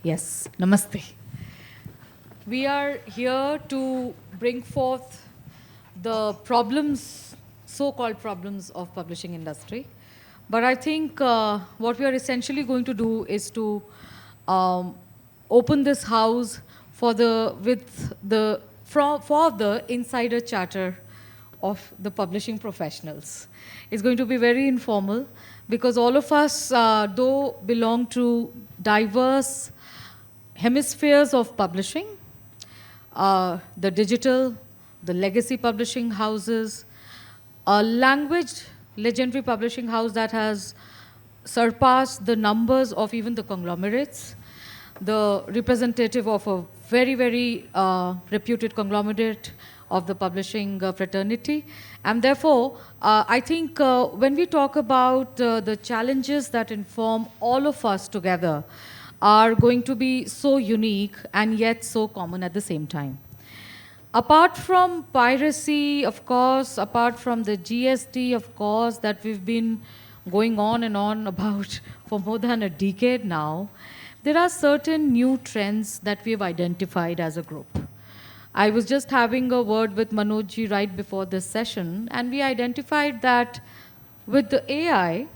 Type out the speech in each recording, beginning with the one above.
Yes, namaste. We are here to bring forth the problems, so-called problems of publishing industry. But I think what we are essentially going to do is to um, open this house for the insider chatter of the publishing professionals. It's going to be very informal because all of us, though belong to diverse hemispheres of publishing, the digital, the legacy publishing houses, a language legendary publishing house that has surpassed the numbers of even the conglomerates, the representative of a very, very reputed conglomerate of the publishing fraternity. And therefore, I think when we talk about the challenges that inform all of us together are going to be so unique and yet so common at the same time. Apart from piracy, of course, apart from the GST, of course, that we've been going on and on about for more than a decade now, there are certain new trends that we've identified as a group. I was just having a word with Manoj right before this session, and we identified that with the AI,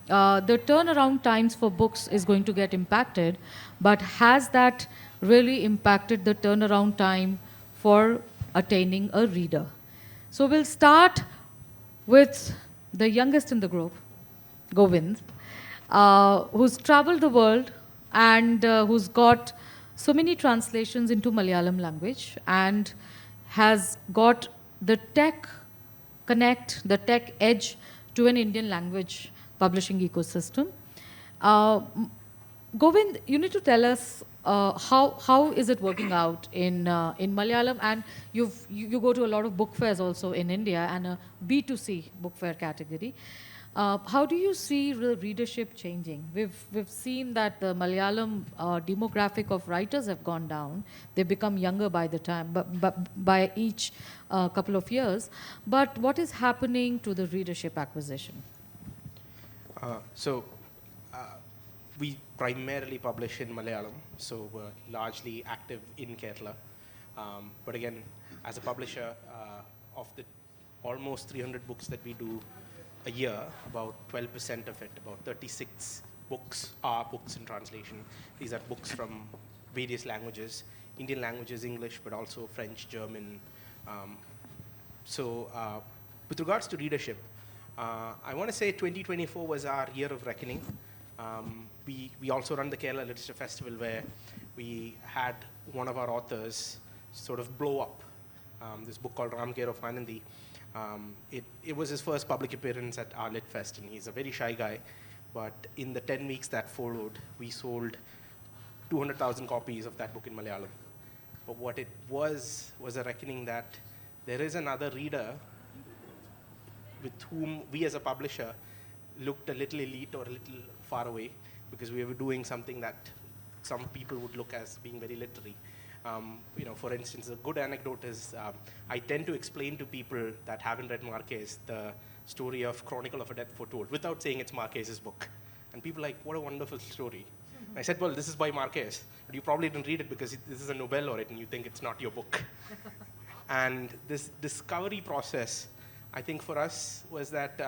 the turnaround times for books is going to get impacted, but has that really impacted the turnaround time for attaining a reader? So we'll start with the youngest in the group, Govind, who's traveled the world and who's got so many translations into Malayalam language and has got the tech connect, the tech edge to an Indian language publishing ecosystem. Uh, Govind, you need to tell us how is it working out in Malayalam, and you go to a lot of book fairs also in India and a B2C book fair category. How do you see the readership changing? We've seen that the Malayalam demographic of writers have gone down. They become younger by the time, but by each couple of years. But what is happening to the readership acquisition? So we primarily publish in Malayalam, so we're largely active in Kerala. But again, as a publisher, of the almost 300 books that we do a year, about 12% of it, about 36 books are books in translation. These are books from various languages, Indian languages, English, but also French, German. With regards to readership, I want to say 2024 was our year of reckoning. We also run the Kerala Literature Festival where we had one of our authors sort of blow up. This book called Ramkir of Anandi. It was his first public appearance at our Lit Fest, and he's a very shy guy. But in the 10 weeks that followed, we sold 200,000 copies of that book in Malayalam. But what it was a reckoning that there is another reader with whom we as a publisher looked a little elite or a little far away, because we were doing something that some people would look as being very literary. For instance, a good anecdote is I tend to explain to people that haven't read Marquez the story of Chronicle of a Death Foretold without saying it's Marquez's book. And people are like, what a wonderful story. And I said, well, this is by Marquez, but you probably didn't read it because this is a Nobel laureate and you think it's not your book. And this discovery process, I think for us, was that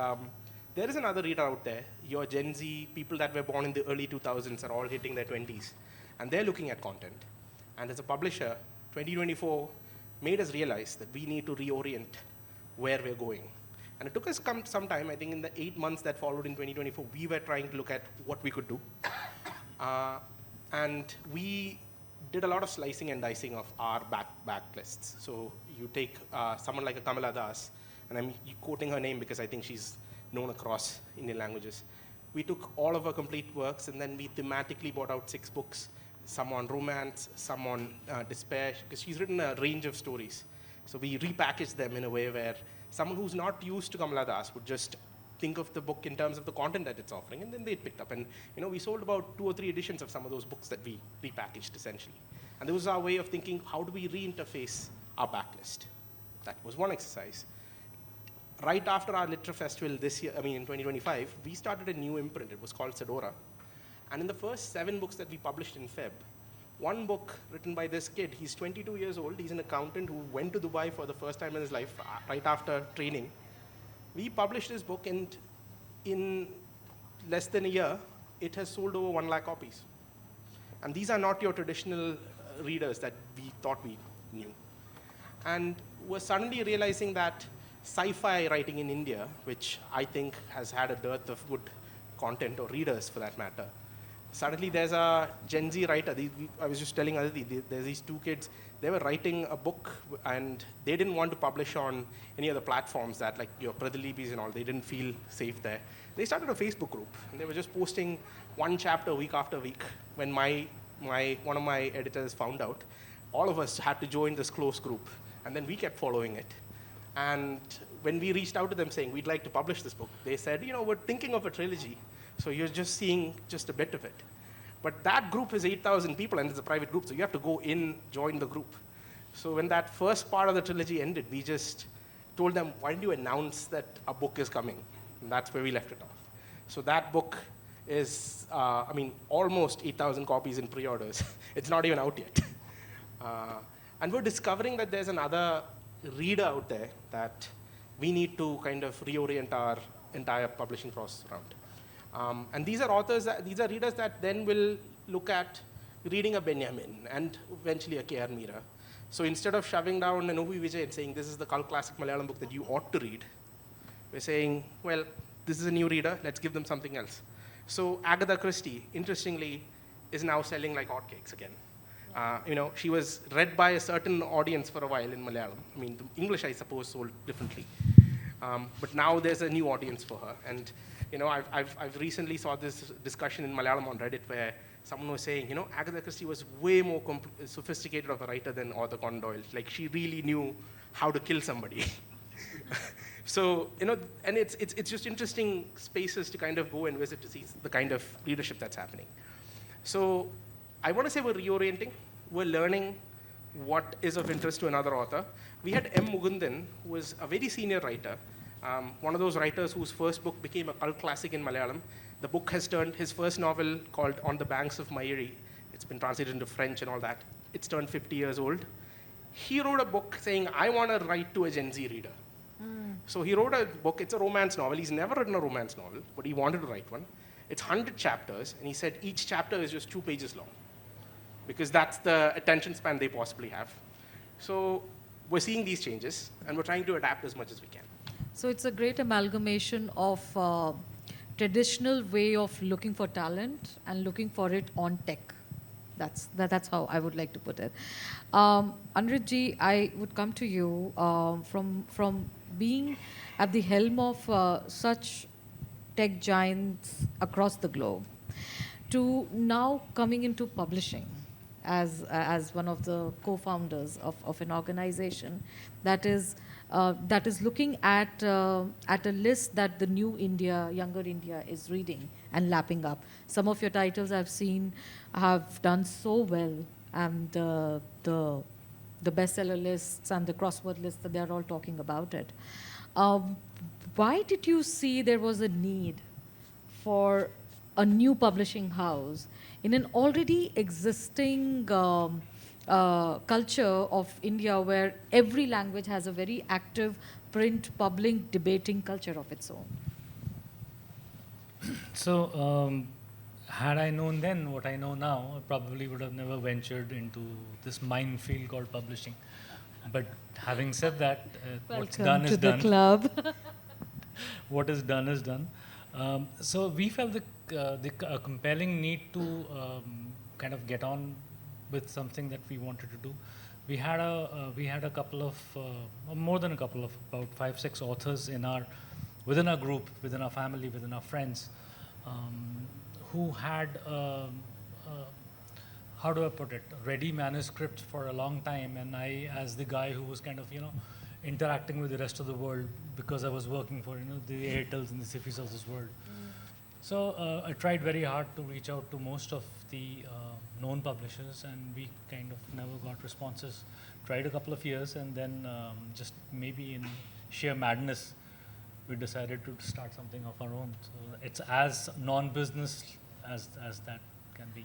there is another reader out there. Your Gen Z, people that were born in the early 2000s are all hitting their 20s, and they're looking at content. And as a publisher, 2024 made us realize that we need to reorient where we're going. And it took us some time. I think in the 8 months that followed in 2024, we were trying to look at what we could do. And we did a lot of slicing and dicing of our backlists. So you take someone like a Kamala Das, and I'm quoting her name because I think she's known across Indian languages. We took all of her complete works, and then we thematically brought out 6 books, some on romance, some on despair, because she's written a range of stories. So we repackaged them in a way where someone who's not used to Kamala Das would just think of the book in terms of the content that it's offering, and then they picked up. And we sold about 2 or 3 editions of some of those books that we repackaged essentially. And this was our way of thinking, how do we reinterface our backlist? That was one exercise. Right after our Literature Festival this year, in 2025, we started a new imprint. It was called Sedora. And in the first 7 books that we published in Feb, one book written by this kid. He's 22 years old. He's an accountant who went to Dubai for the first time in his life, right after training. We published this book, and in less than a year, it has sold over 1 lakh copies. And these are not your traditional readers that we thought we knew. And we're suddenly realizing that sci-fi writing in India, which I think has had a dearth of good content, or readers for that matter, suddenly there's a Gen Z writer. I was just telling Aditi, there's these two kids, they were writing a book, and they didn't want to publish on any other platforms that, like your Pradilipis and all, they didn't feel safe there. They started a Facebook group, and they were just posting one chapter week after week. When one of my editors found out, all of us had to join this close group, and then we kept following it. And when we reached out to them saying, we'd like to publish this book, they said, we're thinking of a trilogy, so you're just seeing just a bit of it. But that group is 8,000 people, and it's a private group, so you have to go in, join the group. So when that first part of the trilogy ended, we just told them, why don't you announce that a book is coming? And that's where we left it off. So that book is, almost 8,000 copies in pre-orders. It's not even out yet. And we're discovering that there's another reader out there that we need to kind of reorient our entire publishing process around. And these are these are readers that then will look at reading a Benjamin and eventually a K.R. Meera. So instead of shoving down an O.V. Vijay and saying, this is the cult classic Malayalam book that you ought to read, we're saying, well, this is a new reader, let's give them something else. So Agatha Christie, interestingly, is now selling like hotcakes again. She was read by a certain audience for a while in Malayalam. The English, I suppose, sold differently. But now there's a new audience for her. And, I've recently saw this discussion in Malayalam on Reddit where someone was saying, Agatha Christie was way more sophisticated of a writer than Arthur Conan Doyle. Like, she really knew how to kill somebody. So, and it's just interesting spaces to kind of go and visit to see the kind of leadership that's happening. So I want to say we're reorienting. We're learning what is of interest to another author. We had M. Mugundan, who was a very senior writer, one of those writers whose first book became a cult classic in Malayalam. The book has turned, his first novel called On the Banks of Mayuri, it's been translated into French and all that. It's turned 50 years old. He wrote a book saying, I want to write to a Gen Z reader. So he wrote a book, it's a romance novel. He's never written a romance novel, but he wanted to write one. It's 100 chapters, and he said each chapter is just 2 pages long, because that's the attention span they possibly have. So we're seeing these changes, and we're trying to adapt as much as we can. So it's a great amalgamation of traditional way of looking for talent and looking for it on tech. That's how I would like to put it. Anirudh ji, I would come to you from being at the helm of such tech giants across the globe to now coming into publishing as one of the co-founders of an organization that is looking at a list that the new India, younger India is reading and lapping up. Some of your titles I've seen have done so well, and the bestseller lists and the crossword lists, that they're all talking about it. Why did you see there was a need for a new publishing house in an already existing culture of India, where every language has a very active print, public, debating culture of its own? So, had I known then what I know now, I probably would have never ventured into this minefield called publishing. But having said that, what's done is done. Welcome to the club. What is done is done. So we felt the compelling need to kind of get on with something that we wanted to do. We had a couple of more than a couple of about 5-6 authors within our group, within our family, within our friends, who had how do I put it, ready manuscripts for a long time, and I, as the guy who was kind of interacting with the rest of the world, because I was working for the Airtels and the Sifys of this world. So I tried very hard to reach out to most of the known publishers, and we kind of never got responses. Tried a couple of years, and then just maybe in sheer madness, we decided to start something of our own. So it's as non-business as that can be.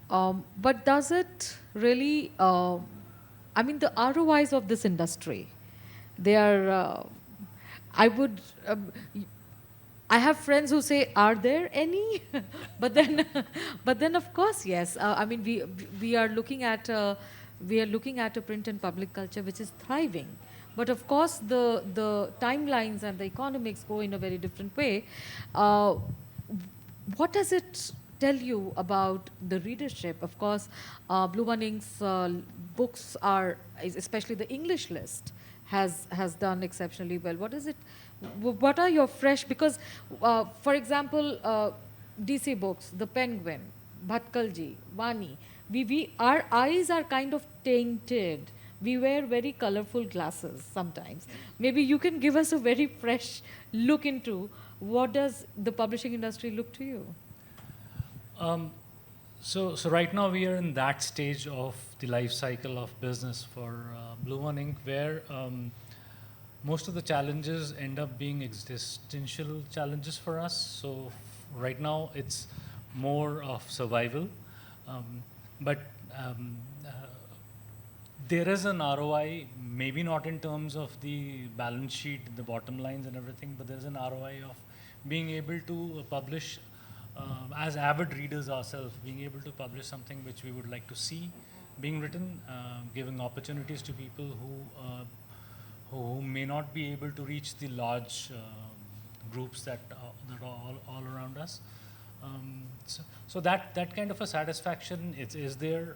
But does it really, I mean, the ROIs of this industry, they are, I would, I have friends who say, "Are there any?" but then, but then of course, yes. I mean, we are looking at a print and public culture which is thriving. But of course, the timelines and the economics go in a very different way. Uh, what does it tell you about the readership? Of course, BluOne Ink's books are, especially the English list, has done exceptionally well. What is it? What are your fresh? Because, for example, Deecee books, The Penguin, Bhatkalji, Vani, our eyes are kind of tainted. We wear very colorful glasses sometimes. Maybe you can give us a very fresh look into what does the publishing industry look to you? So right now we are in that stage of the life cycle of business for BluOne Ink, where most of the challenges end up being existential challenges for us. So right now it's more of survival, but there is an ROI, maybe not in terms of the balance sheet, the bottom lines and everything, but there's an ROI of being able to publish, as avid readers ourselves, being able to publish something which we would like to see being written, giving opportunities to people who may not be able to reach the large groups that are all around us. So that kind of a satisfaction is there.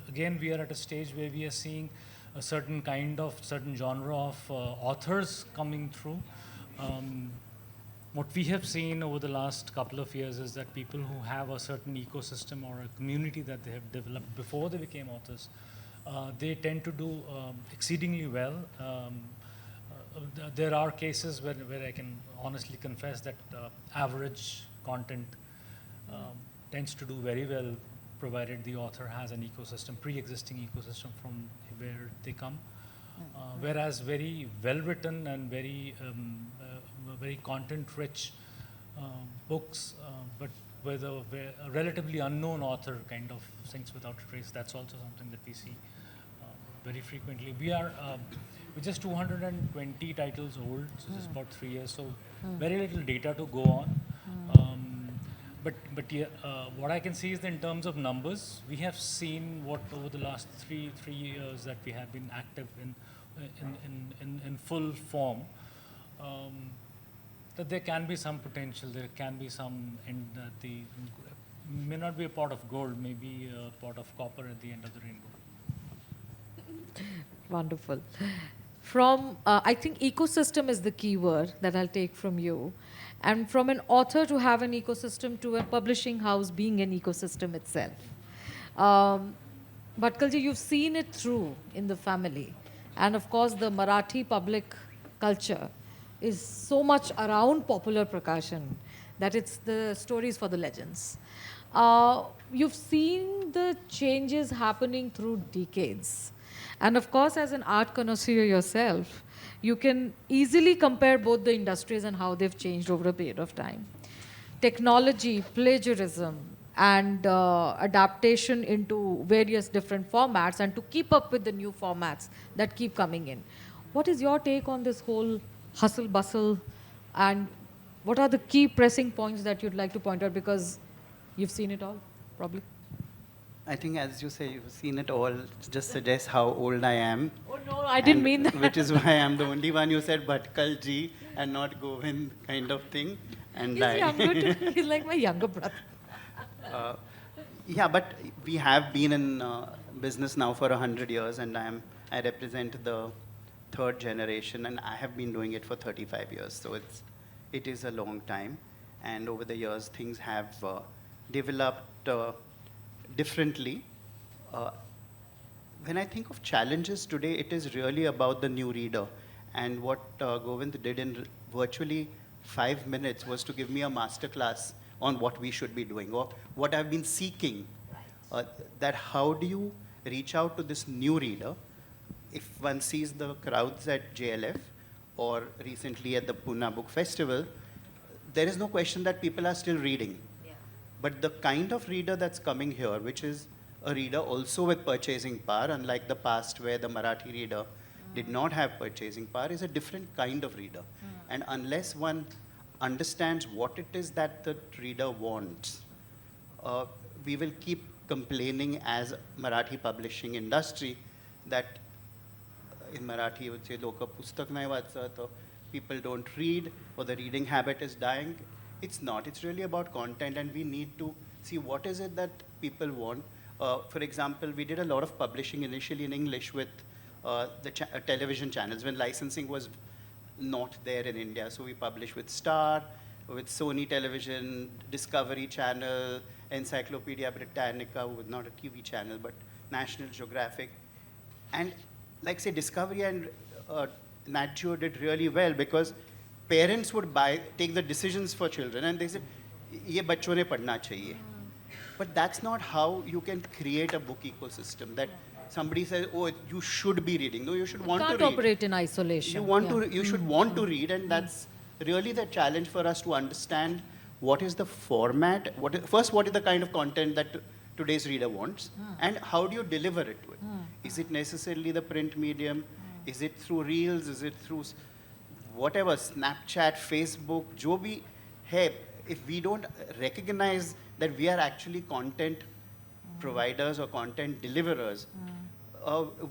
Again, we are at a stage where we are seeing a certain genre of authors coming through. What we have seen over the last couple of years is that people who have a certain ecosystem or a community that they have developed before they became authors, they tend to do exceedingly well. There are cases where I can honestly confess that average content tends to do very well, provided the author has an ecosystem, pre-existing ecosystem from where they come. Whereas very well-written and very content-rich books, but with a relatively unknown author kind of sinks without a trace, that's also something that we see very frequently. We're just 220 titles old, so just about 3 years, so very little data to go on. But yeah, what I can see is that in terms of numbers, we have seen what over the last three years that we have been active in full form, that there can be some potential, there can be some, may not be a pot of gold, maybe a pot of copper at the end of the rainbow. Wonderful. From, I think ecosystem is the key word that I'll take from you. And from an author to have an ecosystem to a publishing house being an ecosystem itself. Bhatkalji, you've seen it through in the family. And of course, the Marathi public culture is so much around popular Prakashan that it's the stories for the legends. You've seen the changes happening through decades. And of course, as an art connoisseur yourself, you can easily compare both the industries and how they've changed over a period of time. Technology, plagiarism, and adaptation into various different formats, and to keep up with the new formats that keep coming in. What is your take on this whole hustle bustle, and what are the key pressing points that you'd like to point out, because you've seen it all, probably? I think, as you say, you've seen it all. Just suggests how old I am. Oh no, I didn't mean that. Which is why I'm the only one who said Bhatkal ji and not Govind kind of thing. And He's younger too. He's like my younger brother. Yeah, but we have been in business now for 100 years, and I represent the third generation, and I have been doing it for 35 years. So it is a long time, and over the years things have developed differently. When I think of challenges today, it is really about the new reader. And what Govind did in virtually 5 minutes was to give me a masterclass on what we should be doing, or what I've been seeking. That how do you reach out to this new reader? If one sees the crowds at JLF or recently at the Pune Book Festival, there is no question that people are still reading. But the kind of reader that's coming here, which is a reader also with purchasing power, unlike the past where the Marathi reader did not have purchasing power, is a different kind of reader. And unless one understands what it is that the reader wants, we will keep complaining as Marathi publishing industry that in Marathi you would say, "Loka pustak nahi वाचत," or people don't read, or the reading habit is dying. It's not. It's really about content, and we need to see what is it that people want. For example, we did a lot of publishing initially in English with the television channels when licensing was not there in India. So we published with Star, with Sony Television, Discovery Channel, Encyclopedia Britannica, who was not a TV channel, but National Geographic. And like say Discovery and Nat Geo did really well because parents would take the decisions for children and they said, "Ye bachcho ne padhna chahiye." But that's not how you can create a book ecosystem that somebody says, "Oh, you should be reading." No, you should want to read. Can't operate in isolation. You should want to read, and that's really the challenge for us to understand what is the format, first what is the kind of content that today's reader wants, and how do you deliver it to it? Is it necessarily the print medium? Is it through Reels? Is it through whatever, Snapchat, Facebook, jo bhi hai? If we don't recognize that we are actually content providers or content deliverers,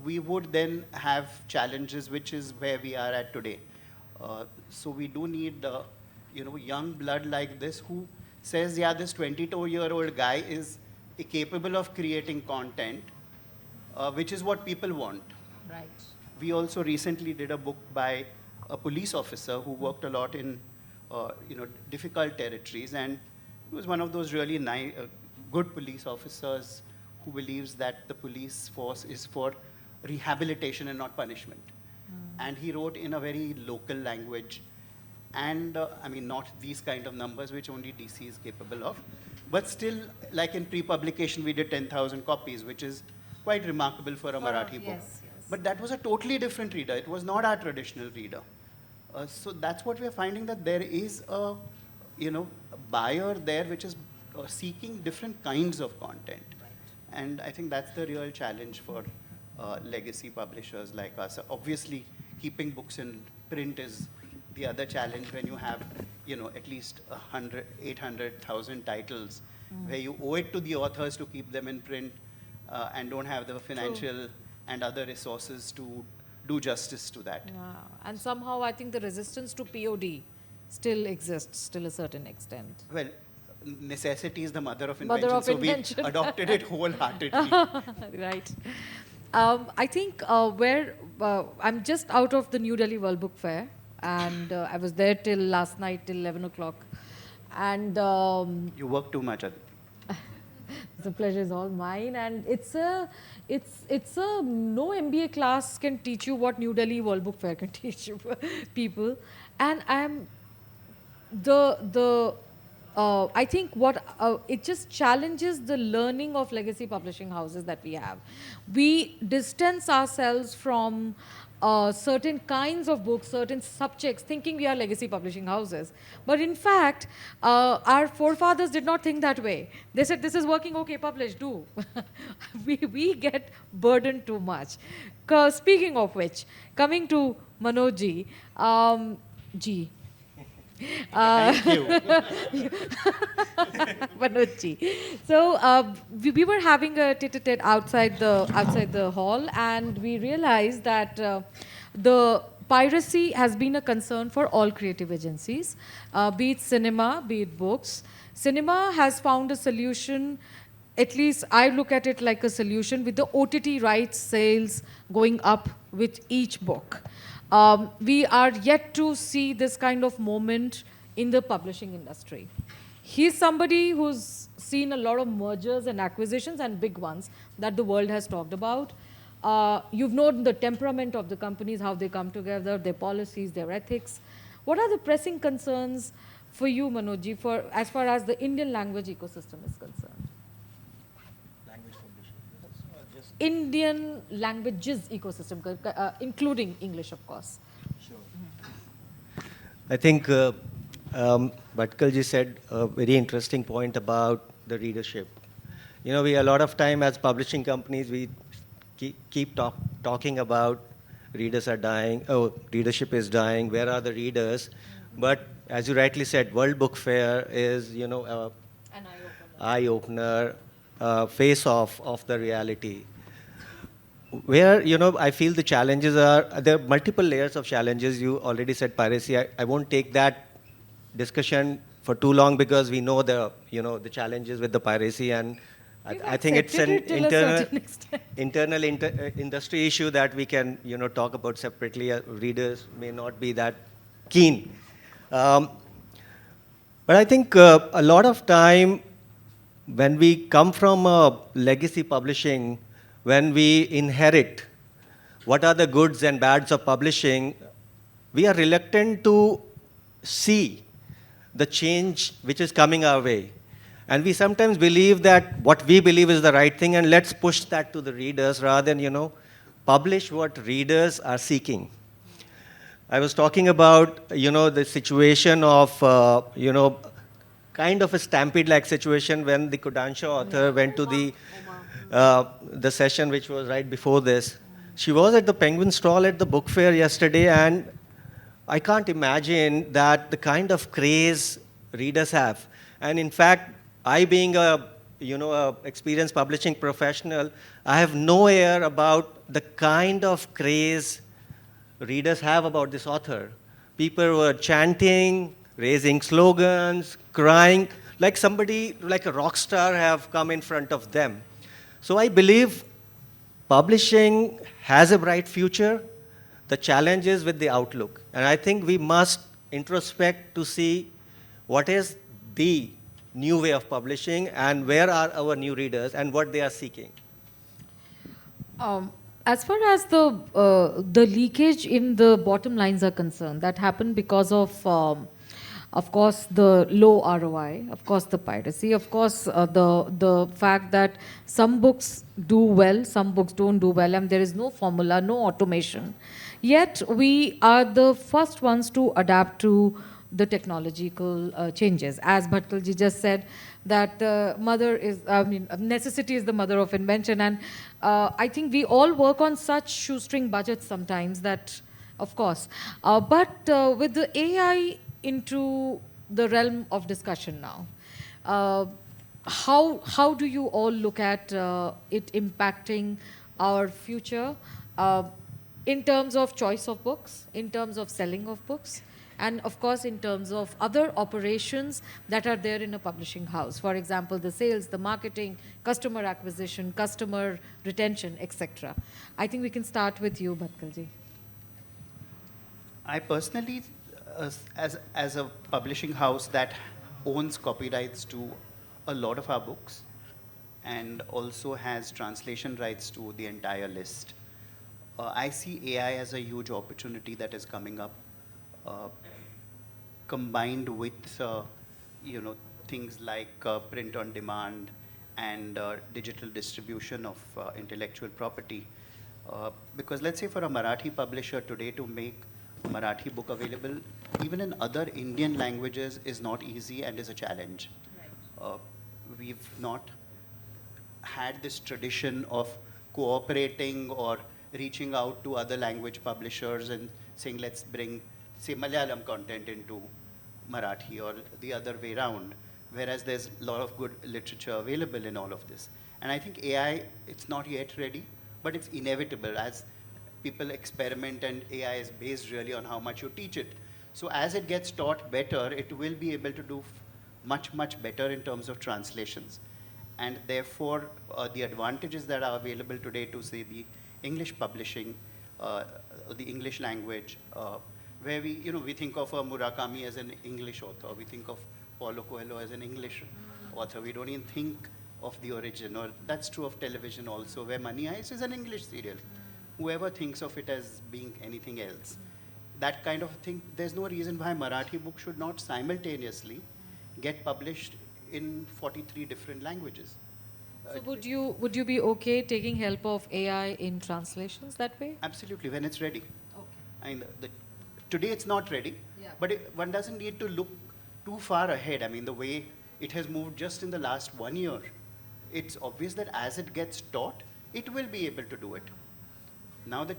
we would then have challenges, which is where we are at today. So we do need young blood like this who says, yeah, this 22-year-old guy is capable of creating content, which is what people want. Right. We also recently did a book by a police officer who worked a lot in difficult territories, and he was one of those really good police officers who believes that the police force is for rehabilitation and not punishment. And he wrote in a very local language, and not these kind of numbers which only Deecee is capable of, but still, like in pre-publication, we did 10,000 copies, which is quite remarkable for a Marathi book. Yes. But that was a totally different reader. It was not our traditional reader. So that's what we're finding, that there is a buyer there which is seeking different kinds of content. And I think that's the real challenge for legacy publishers like us. Obviously, keeping books in print is the other challenge when you have at least 800,000 titles where you owe it to the authors to keep them in print and don't have the financial and other resources to do justice to that. Yeah. And somehow I think the resistance to POD still exists till a certain extent. Well, necessity is the mother of invention, so we adopted it wholeheartedly. Right. I think I'm just out of the New Delhi World Book Fair, and I was there till last night till 11 o'clock. And you work too much, Aditi. the pleasure is all mine, and it's a no MBA class can teach you what New Delhi World Book Fair can teach you people. And I think it just challenges the learning of legacy publishing houses that we have. We distance ourselves from certain kinds of books, certain subjects, thinking we are legacy publishing houses. But in fact, our forefathers did not think that way. They said, this is working, okay, publish, do. we get burdened too much. Speaking of which, coming to Manoj ji, Thank you. Manoj. So we were having a tete-a-tete outside the hall, and we realized that the piracy has been a concern for all creative agencies, be it cinema, be it books. Cinema has found a solution. At least I look at it like a solution with the OTT rights sales going up with each book. We are yet to see this kind of moment in the publishing industry. He's somebody who's seen a lot of mergers and acquisitions, and big ones that the world has talked about. You've known the temperament of the companies, how they come together, their policies, their ethics. What are the pressing concerns for you, Manoj, as far as the Indian language ecosystem is concerned? Indian languages ecosystem, including English, of course. Sure. I think Bhatkal ji said a very interesting point about the readership. You know, we a lot of time as publishing companies, we keep talking about readers are dying, oh, readership is dying, where are the readers? But as you rightly said, World Book Fair is, you know, An eye-opener, face-off of the reality. Where, you know, I feel the challenges there are multiple layers of challenges. You already said piracy. I won't take that discussion for too long because we know the, you know, the challenges with the piracy, and I think it's an internal industry issue that we can, you know, talk about separately. Readers may not be that keen. But I think a lot of time when we come from legacy publishing, when we inherit what are the goods and bads of publishing, we are reluctant to see the change which is coming our way. And we sometimes believe that what we believe is the right thing, and let's push that to the readers rather than, you know, publish what readers are seeking. I was talking about, you know, the situation of, you know, kind of a stampede-like situation when the Kodansha author went to the session which was right before this. She was at the Penguin stall at the book fair yesterday, and I can't imagine that the kind of craze readers have. And in fact, I being a, you know, a experienced publishing professional, I have no idea about the kind of craze readers have about this author. People were chanting, raising slogans, crying, like somebody, like a rock star have come in front of them. So I believe publishing has a bright future. The challenge is with the outlook. And I think we must introspect to see what is the new way of publishing and where are our new readers and what they are seeking. As far as the leakage in the bottom lines are concerned, that happened because of course, the low ROI, of course, the piracy, of course, the fact that some books do well, some books don't do well, and there is no formula, no automation. Yet, we are the first ones to adapt to the technological changes. As Bhatkalji just said, that necessity is the mother of invention. And I think we all work on such shoestring budgets sometimes that, of course. But with the AI into the realm of discussion now, how do you all look at it impacting our future in terms of choice of books, in terms of selling of books, and of course in terms of other operations that are there in a publishing house? For example, the sales, the marketing, customer acquisition, customer retention, etc. I think we can start with you, Bhatkalji. I personally, as a publishing house that owns copyrights to a lot of our books and also has translation rights to the entire list, I see AI as a huge opportunity that is coming up, combined with you know, things like print on demand and digital distribution of intellectual property. Because let's say for a Marathi publisher today to make a Marathi book available even in other Indian languages is not easy and is a challenge. Right. We've not had this tradition of cooperating or reaching out to other language publishers and saying, let's bring, say, Malayalam content into Marathi or the other way around, whereas there's a lot of good literature available in all of this. And I think AI, it's not yet ready, but it's inevitable as people experiment, and AI is based really on how much you teach it. So as it gets taught better, it will be able to do much, much better in terms of translations. And therefore, the advantages that are available today to, say, the English publishing, the English language, where we think of Murakami as an English author, we think of Paulo Coelho as an English author. We don't even think of the origin. Or that's true of television also, where Money Heist is an English serial. Whoever thinks of it as being anything else, that kind of thing, there's no reason why Marathi book should not simultaneously get published in 43 different languages. So would you be okay taking help of AI in translations that way? Absolutely, when it's ready. Okay. And today it's not ready, yeah. But one doesn't need to look too far ahead. I mean, the way it has moved just in the last 1 year. It's obvious that as it gets taught, it will be able to do it. Now the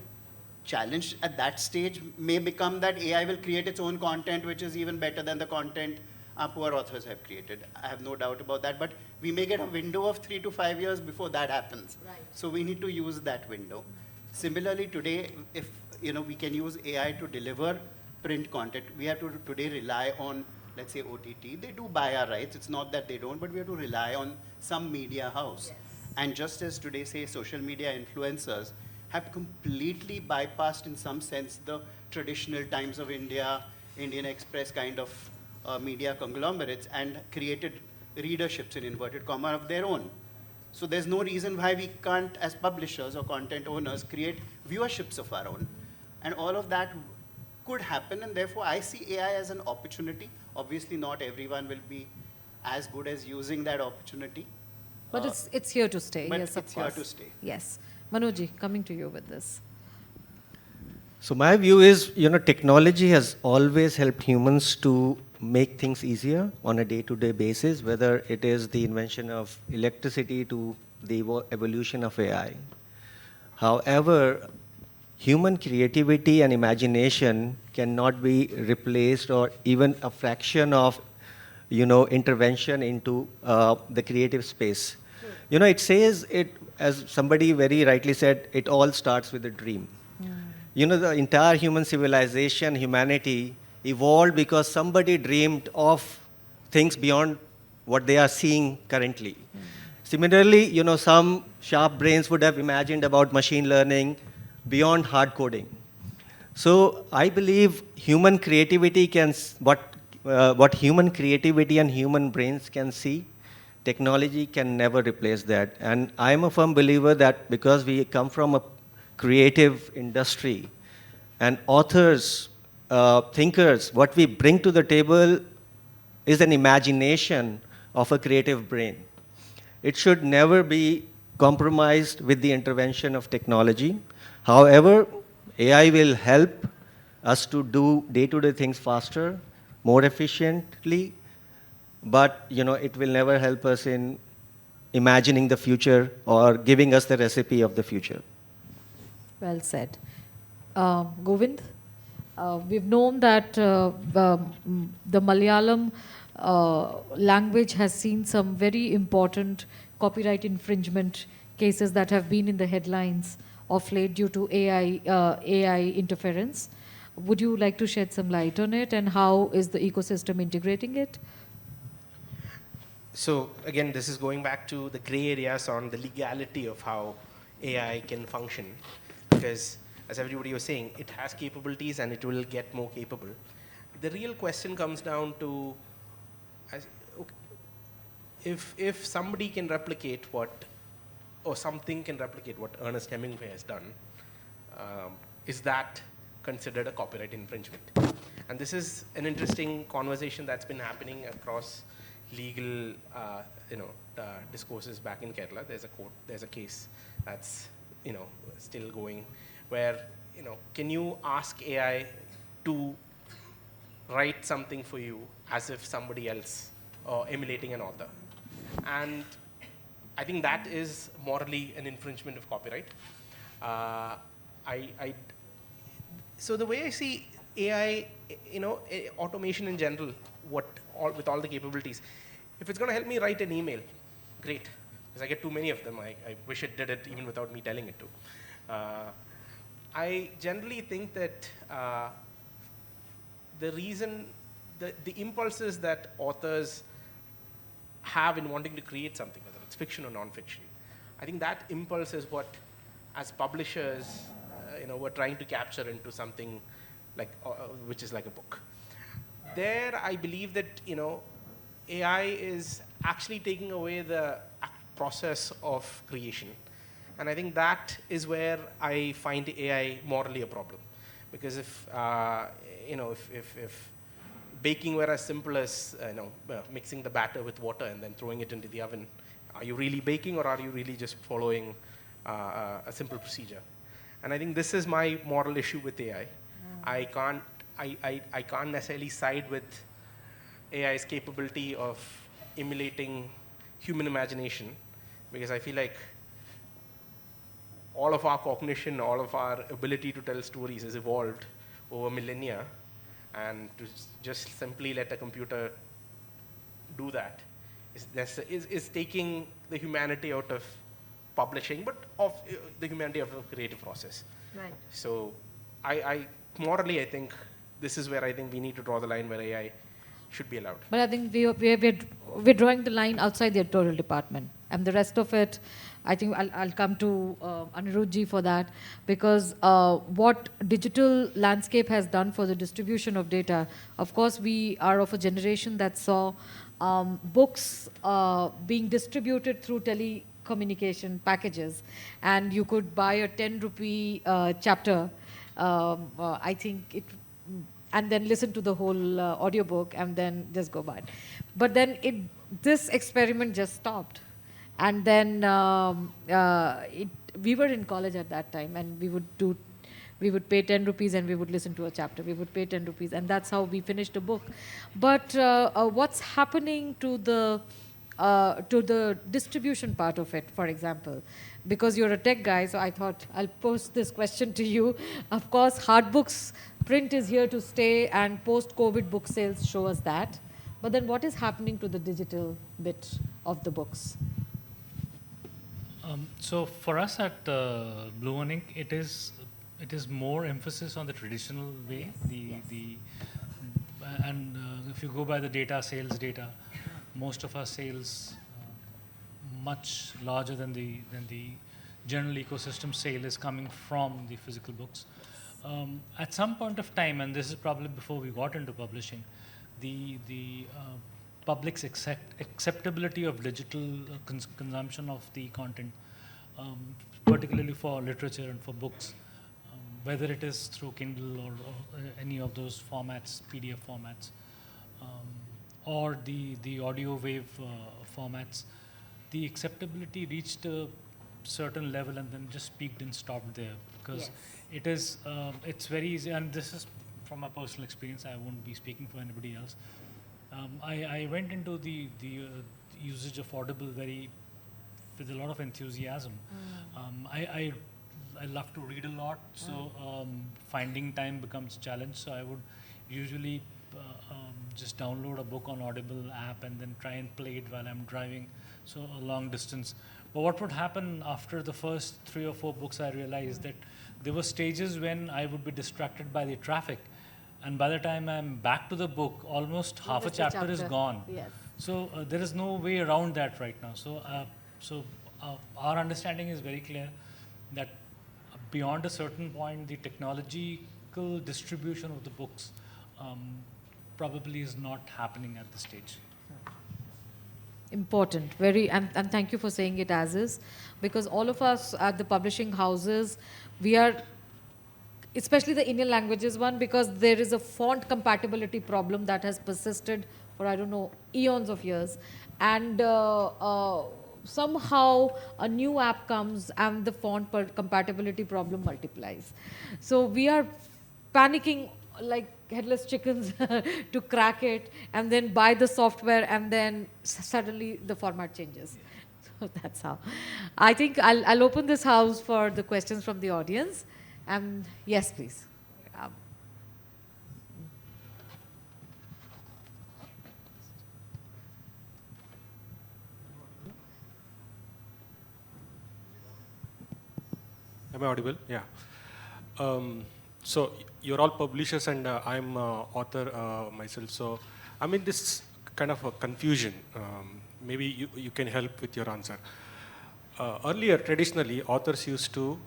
challenge at that stage may become that AI will create its own content, which is even better than the content our poor authors have created. I have no doubt about that, but we may get a window of 3 to 5 years before that happens. Right. So we need to use that window. Similarly, today, if we can use AI to deliver print content, we have to today rely on, let's say, OTT. They do buy our rights. It's not that they don't, but we have to rely on some media house. Yes. And just as today, say, social media influencers have completely bypassed, in some sense, the traditional Times of India, Indian Express kind of media conglomerates and created readerships in inverted comma of their own. So there's no reason why we can't, as publishers or content owners, create viewerships of our own. And all of that could happen, and therefore I see AI as an opportunity. Obviously not everyone will be as good as using that opportunity. But it's here to stay. But Yes, of it's course. here to stay. Yes. Manoj, coming to you with this. So my view is, technology has always helped humans to make things easier on a day-to-day basis, whether it is the invention of electricity to the evolution of AI. However, human creativity and imagination cannot be replaced, or even a fraction of, intervention into the creative space. It says as somebody very rightly said, it all starts with a dream. The entire human civilization, humanity, evolved because somebody dreamed of things beyond what they are seeing currently. Similarly, some sharp brains would have imagined about machine learning beyond hard coding. So I believe human creativity what human creativity and human brains can see, technology can never replace that. And I'm a firm believer that because we come from a creative industry, and authors, thinkers, what we bring to the table is an imagination of a creative brain. It should never be compromised with the intervention of technology. However, AI will help us to do day-to-day things faster, more efficiently, but it will never help us in imagining the future or giving us the recipe of the future. Well said. Govind, we've known that the Malayalam language has seen some very important copyright infringement cases that have been in the headlines of late due to AI interference. Would you like to shed some light on it, and how is the ecosystem integrating it? So again, this is going back to the gray areas on the legality of how AI can function, because as everybody was saying, it has capabilities and it will get more capable. The real question comes down to, if somebody can replicate or something can replicate what Ernest Hemingway has done, is that considered a copyright infringement? And this is an interesting conversation that's been happening across legal discourses back in Kerala. There's a case that's still going, where can you ask AI to write something for you as if somebody else, or emulating an author? And I think that is morally an infringement of copyright. So the way I see AI, automation in general, with all the capabilities, if it's going to help me write an email, great, because I get too many of them. I wish it did it even without me telling it to. I generally think that the impulses that authors have in wanting to create something, whether it's fiction or non-fiction, I think that impulse is what, as publishers, we're trying to capture into something like, which is like a book. There, I believe that AI is actually taking away the process of creation, and I think that is where I find AI morally a problem, because if baking were as simple as mixing the batter with water and then throwing it into the oven, are you really baking, or are you really just following a simple procedure? And I think this is my moral issue with AI. I can't necessarily side with AI's capability of emulating human imagination, because I feel like all of our cognition, all of our ability to tell stories has evolved over millennia, and to just simply let a computer do that is taking the humanity out of publishing, but of the humanity of the creative process. Right. So I morally, I think this is where I think we need to draw the line where AI should be allowed. But I think we're drawing the line outside the editorial department. And the rest of it, I think I'll come to Anirudh ji for that, because what digital landscape has done for the distribution of data, of course, we are of a generation that saw books being distributed through telecommunication packages, and you could buy a 10 rupee chapter, I think it, and then listen to the whole audiobook and then just go by. But then this experiment just stopped. And then we were in college at that time, and we would pay 10 rupees and we would listen to a chapter. We would pay 10 rupees, and that's how we finished a book. But what's happening to the distribution part of it, for example? Because you're a tech guy, so I thought I'll pose this question to you. Of course, hard books, print is here to stay, and post-COVID book sales show us that. But then what is happening to the digital bit of the books? So for us at BluOne Ink, it is more emphasis on the traditional way. And if you go by the data, sales data, most of our sales, much larger than the general ecosystem sale, is coming from the physical books. At some point of time, and this is probably before we got into publishing, the public's acceptability of digital consumption of the content, particularly for literature and for books, whether it is through Kindle or any of those formats, PDF formats, or the audio wave formats, the acceptability reached a certain level and then just peaked and stopped there, because Yes. it's very easy, and this is from my personal experience, I won't be speaking for anybody else. I went into the usage of Audible with a lot of enthusiasm. I love to read a lot, so finding time becomes a challenge. So I would usually just download a book on Audible app and then try and play it while I'm driving, so a long distance. But what would happen after the first 3 or 4 books, I realized that there were stages when I would be distracted by the traffic. And by the time I'm back to the book, almost half a chapter is gone. Yes. So there is no way around that right now. So our understanding is very clear that beyond a certain point, the technological distribution of the books probably is not happening at this stage. Important, very, and thank you for saying it as is, because all of us at the publishing houses, we are, especially the Indian languages one, because there is a font compatibility problem that has persisted for, I don't know, eons of years. And somehow a new app comes and the font compatibility problem multiplies. So we are panicking like headless chickens to crack it, and then buy the software, and then suddenly the format changes. So that's how. I think I'll open this house for the questions from the audience. Yes, please. Am I audible? Yeah. So you're all publishers, and I'm author myself. So I'm in this kind of a confusion. Maybe you can help with your answer. Earlier, traditionally, authors used to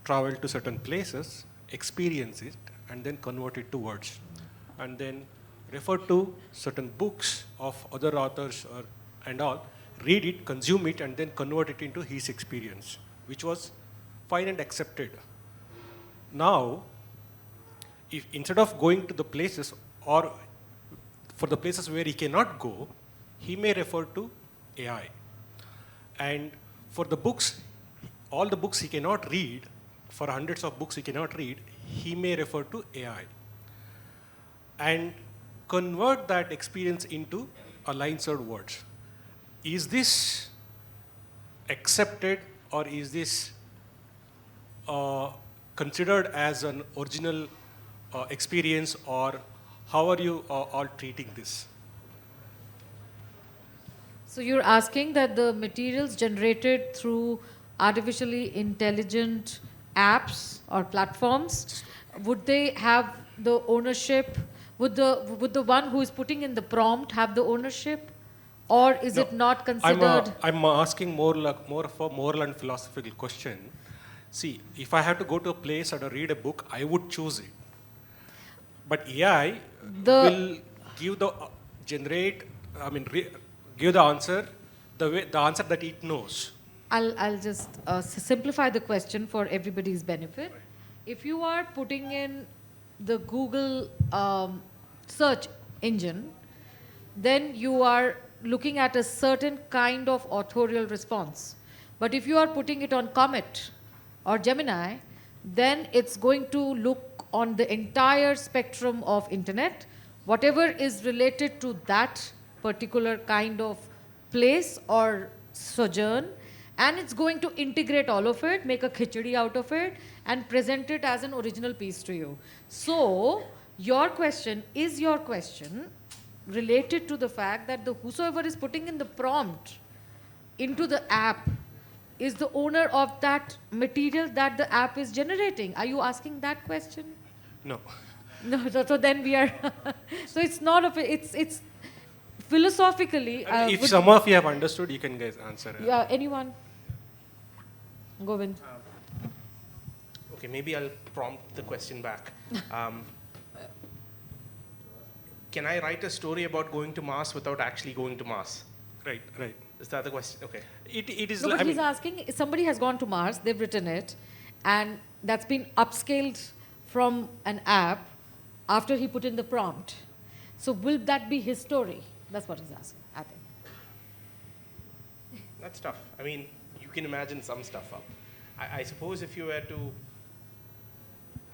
travel to certain places, experience it, and then convert it to words, and then refer to certain books of other authors and all, read it, consume it, and then convert it into his experience, which was fine and accepted. Now, if instead of going to the places, or for the places where he cannot go, he may refer to AI. And for the books, all the books he cannot read, for hundreds of books he cannot read, he may refer to AI. And convert that experience into a line-served words. is this accepted or is this considered as an original experience, or how are you all treating this? So you're asking that the materials generated through artificially intelligent apps or platforms, would they have the ownership? Would the one who is putting in the prompt have the ownership, or is it not considered? I'm asking more of a moral and philosophical question. See, if I have to go to a place or read a book, I would choose it. But AI will give the give the answer the answer that it knows. I'll just simplify the question for everybody's benefit. If you are putting in the Google search engine, then you are looking at a certain kind of authorial response. But if you are putting it on Comet or Gemini, then it's going to look on the entire spectrum of internet, whatever is related to that particular kind of place or sojourn, and it's going to integrate all of it, make a khichdi out of it, and present it as an original piece to you. So your question related to the fact that whosoever is putting in the prompt into the app is the owner of that material that the app is generating. Are you asking that question? No. No, so then we are, so it's not, it's philosophically. If some of you have understood, you can guys answer. Yeah, anyone? Govind. Okay, maybe I'll prompt the question back. Can I write a story about going to Mars without actually going to Mars? Right. Is that the question? Okay. It is. No, but he's asking, if somebody has gone to Mars, they've written it, and that's been upscaled from an app after he put in the prompt. So will that be his story? That's what he's asking, I think. That's tough. I mean, you can imagine some stuff up. I suppose if you were to,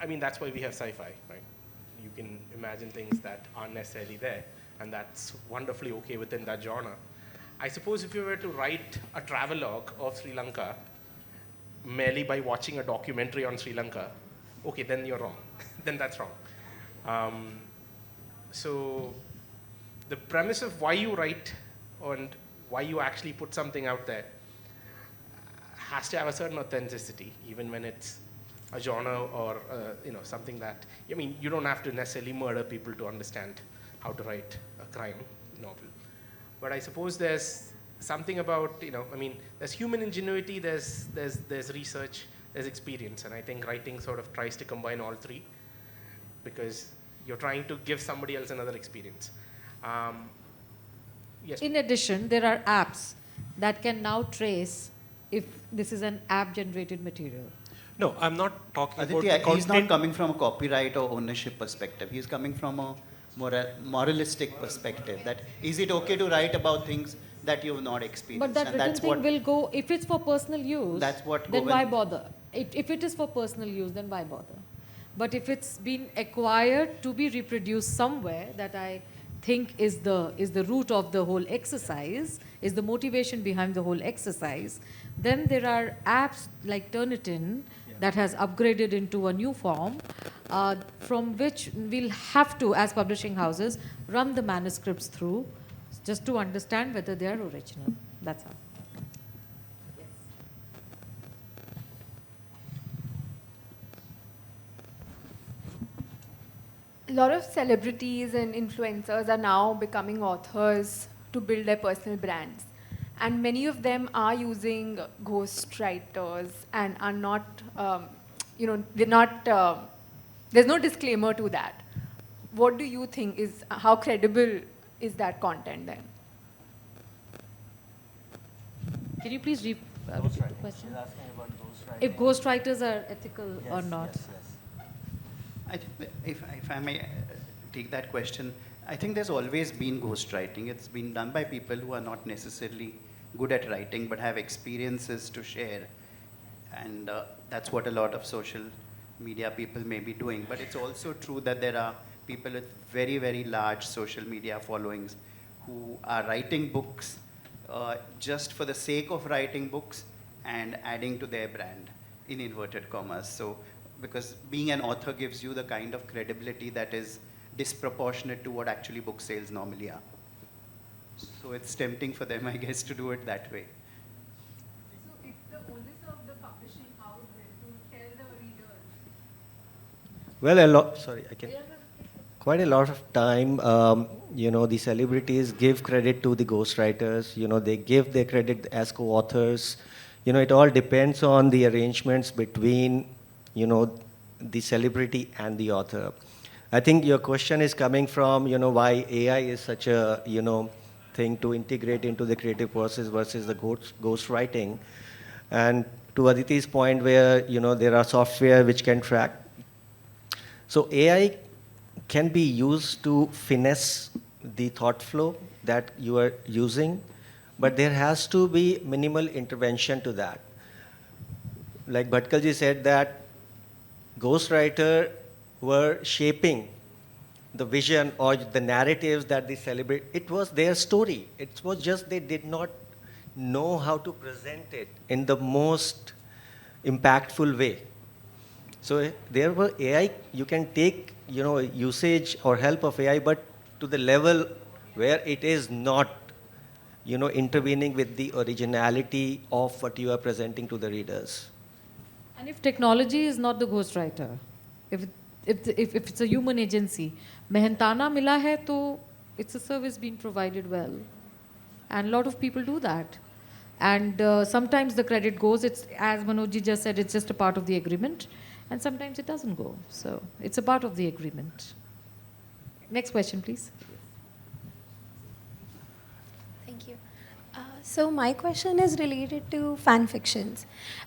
I mean, that's why we have sci-fi, right? You can imagine things that aren't necessarily there, and that's wonderfully okay within that genre. I suppose if you were to write a travelogue of Sri Lanka merely by watching a documentary on Sri Lanka, okay, then you're wrong. Then that's wrong. So the premise of why you write and why you actually put something out there has to have a certain authenticity, even when it's a genre or something that, I mean, you don't have to necessarily murder people to understand how to write a crime novel. But I suppose there's something about, I mean, there's human ingenuity, there's research, there's experience, and I think writing sort of tries to combine all three because you're trying to give somebody else another experience. Yes. In addition, there are apps that can now trace if this is an app-generated material. No, I'm not talking Aditi, about the content. he's not coming from a copyright or ownership perspective. He's coming from a moralistic perspective. That is it okay to write about things that you've not experienced? But that written thing will go, if it's for personal use, that's what then why bother? If it is for personal use, then why bother? But if it's been acquired to be reproduced somewhere, that I think is the root of the whole exercise, is the motivation behind the whole exercise, then there are apps like Turnitin that has upgraded into a new form, from which we'll have to, as publishing houses, run the manuscripts through just to understand whether they are original. That's all. A lot of celebrities and influencers are now becoming authors to build their personal brands. And many of them are using ghostwriters and are not, they're not, there's no disclaimer to that. What do you think is, how credible is that content then? Can you please repeat the question? She's asking about ghostwriting. If ghostwriters are ethical or not. Yes. I think if I may take that question, I think there's always been ghostwriting. It's been done by people who are not necessarily good at writing but have experiences to share. And that's what a lot of social media people may be doing. But it's also true that there are people with very, very large social media followings who are writing books just for the sake of writing books and adding to their brand, in inverted commas. So, because being an author gives you the kind of credibility that is disproportionate to what actually book sales normally are. So it's tempting for them, I guess, to do it that way. So it's the onus of the publishing house then to tell the readers. Well, quite a lot of time, the celebrities give credit to the ghostwriters. They give their credit as co-authors. It all depends on the arrangements between, the celebrity and the author. I think your question is coming from, why AI is such a, thing to integrate into the creative process versus the ghost writing. And to Aditi's point where, there are software which can track. So AI can be used to finesse the thought flow that you are using, but there has to be minimal intervention to that. Like Bhatkalji said that ghostwriter were shaping the vision or the narratives that they celebrate. It was their story. It was just they did not know how to present it in the most impactful way. So there were AI, you can take usage or help of AI, but to the level where it is not intervening with the originality of what you are presenting to the readers. And if technology is not the ghostwriter, if it's a human agency, Mehentana mila hai, to it's a service being provided well. And a lot of people do that. And sometimes the credit goes, it's, as Manoj just said, it's just a part of the agreement. And sometimes it doesn't go. So it's a part of the agreement. Next question, please. Thank you. So my question is related to fan fictions.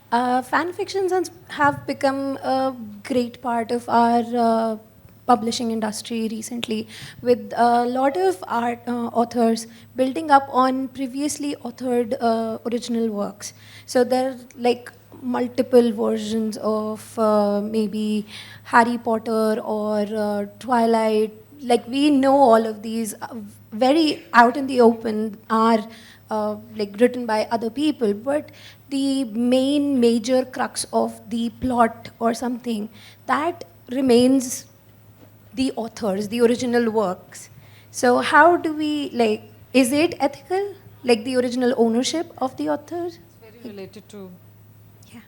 Fan fictions have become a great part of our publishing industry recently, with a lot of authors building up on previously authored original works. So there are like multiple versions of maybe Harry Potter or Twilight. Like we know all of these very out in the open are like written by other people, but the main major crux of the plot or something that remains the authors, the original works. So how do we, like, is it ethical, like the original ownership of the authors? It's very related to Yeah.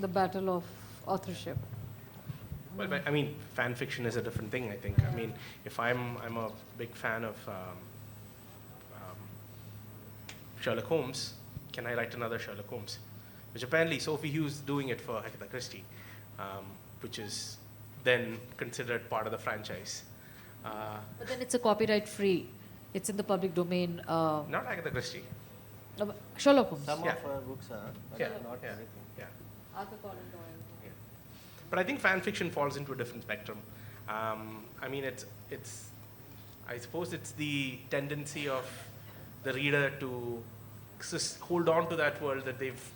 the battle of authorship. Well, but, I mean, fan fiction is a different thing, I think. I mean, if I'm a big fan of Sherlock Holmes, can I write another Sherlock Holmes? Which apparently Sophie Hughes doing it for Agatha Christie, which is then considered part of the franchise. But then it's a copyright free. It's in the public domain. Not Agatha Christie. Sherlock Holmes. Some Yeah. of our books are, but Yeah. not Yeah. everything. Yeah. Arthur Conan Doyle. Yeah. But I think fan fiction falls into a different spectrum. I mean, I suppose it's the tendency of the reader to hold on to that world that they've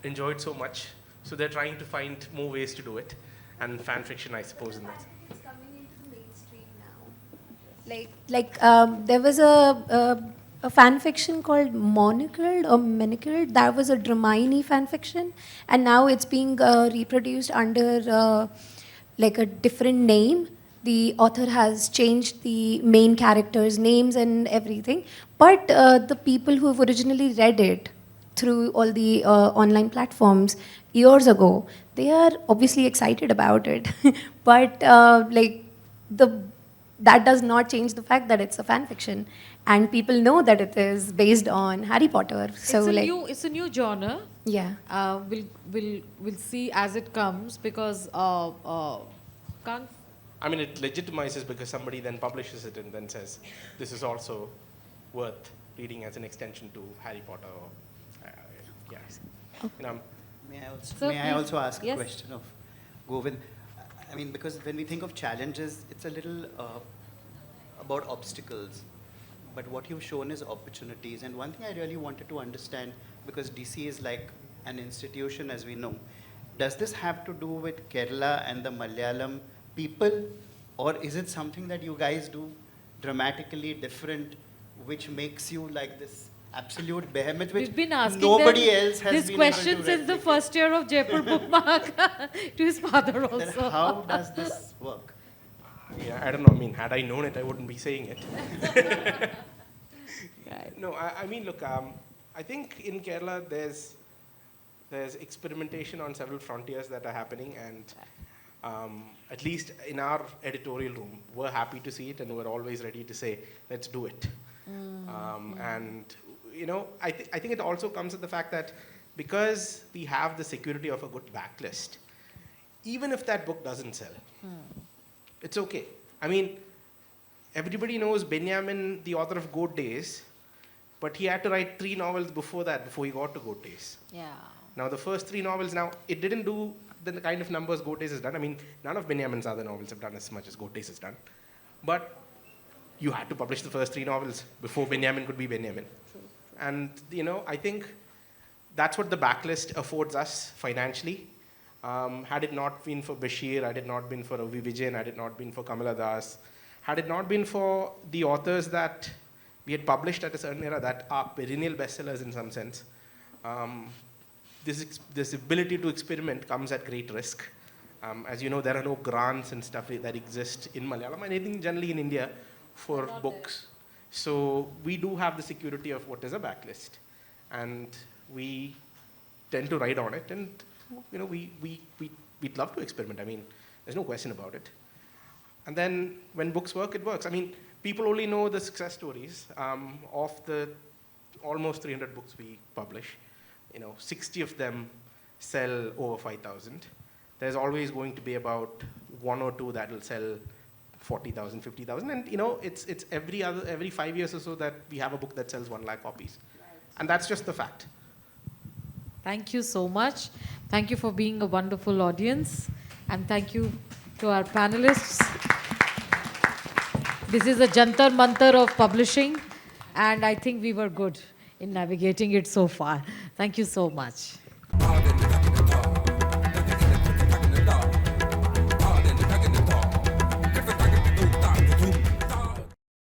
enjoyed so much. So they're trying to find more ways to do it. And fan fiction, I suppose, in that. It's coming into the mainstream now. There was a fan fiction called Monocled or Menacled. That was a Dramini fan fiction, and now it's being reproduced under like a different name. The author has changed the main characters' names and everything, but the people who have originally read it through all the online platforms years ago, they are obviously excited about it. But that does not change the fact that it's a fan fiction, and people know that it is based on Harry Potter. So It's a new genre. yeah. We'll see as it comes, because can't. I mean, it legitimizes because somebody then publishes it and then says, this is also worth reading as an extension to Harry Potter. Or, yeah. You know, May I also ask Yes. a question of Govind? I mean, because when we think of challenges, it's a little about obstacles. But what you've shown is opportunities. And one thing I really wanted to understand, because Deecee is like an institution, as we know, does this have to do with Kerala and the Malayalam people? Or is it something that you guys do dramatically different which makes you like this absolute behemoth, which We've been asking nobody them else has this been question able to since the replicate. first year of Jaipur Bookmark to his father Then also. how does this work? Yeah, I don't know. I mean, had I known it, I wouldn't be saying it. No, I mean, look, I think in Kerala there's experimentation on several frontiers that are happening, and at least in our editorial room, we're happy to see it, and we're always ready to say, let's do it. And I think it also comes with the fact that because we have the security of a good backlist, even if that book doesn't sell, it's okay. I mean, everybody knows Benjamin, the author of Goat Days, but he had to write 3 novels before that, before he got to Goat Days. Yeah. Now, the first 3 novels, it didn't do the kind of numbers Goat Days has done. I mean, none of Benjamin's other novels have done as much as Goat Days has done. But you had to publish the first 3 novels before Benjamin could be Benjamin. And, I think that's what the backlist affords us financially. Had it not been for Bashir, had it not been for Ravi Vijayan, had it not been for Kamala Das, had it not been for the authors that we had published at a certain era that are perennial bestsellers in some sense, this ability to experiment comes at great risk. As you know, there are no grants and stuff that exist in Malayalam and anything generally in India for books. So we do have the security of what is a backlist. And we tend to ride on it, and we'd love to experiment. I mean, there's no question about it. And then when books work, it works. I mean, people only know the success stories of the almost 300 books we publish. 60 of them sell over 5,000. There's always going to be about 1 or 2 that will sell 40,000, 50,000. And it's every 5 years or so that we have a book that sells 1 lakh copies. And that's just the fact. Thank you so much. Thank you for being a wonderful audience. And thank you to our panelists. This is a jantar mantar of publishing. And I think we were good in navigating it so far. Thank you so much.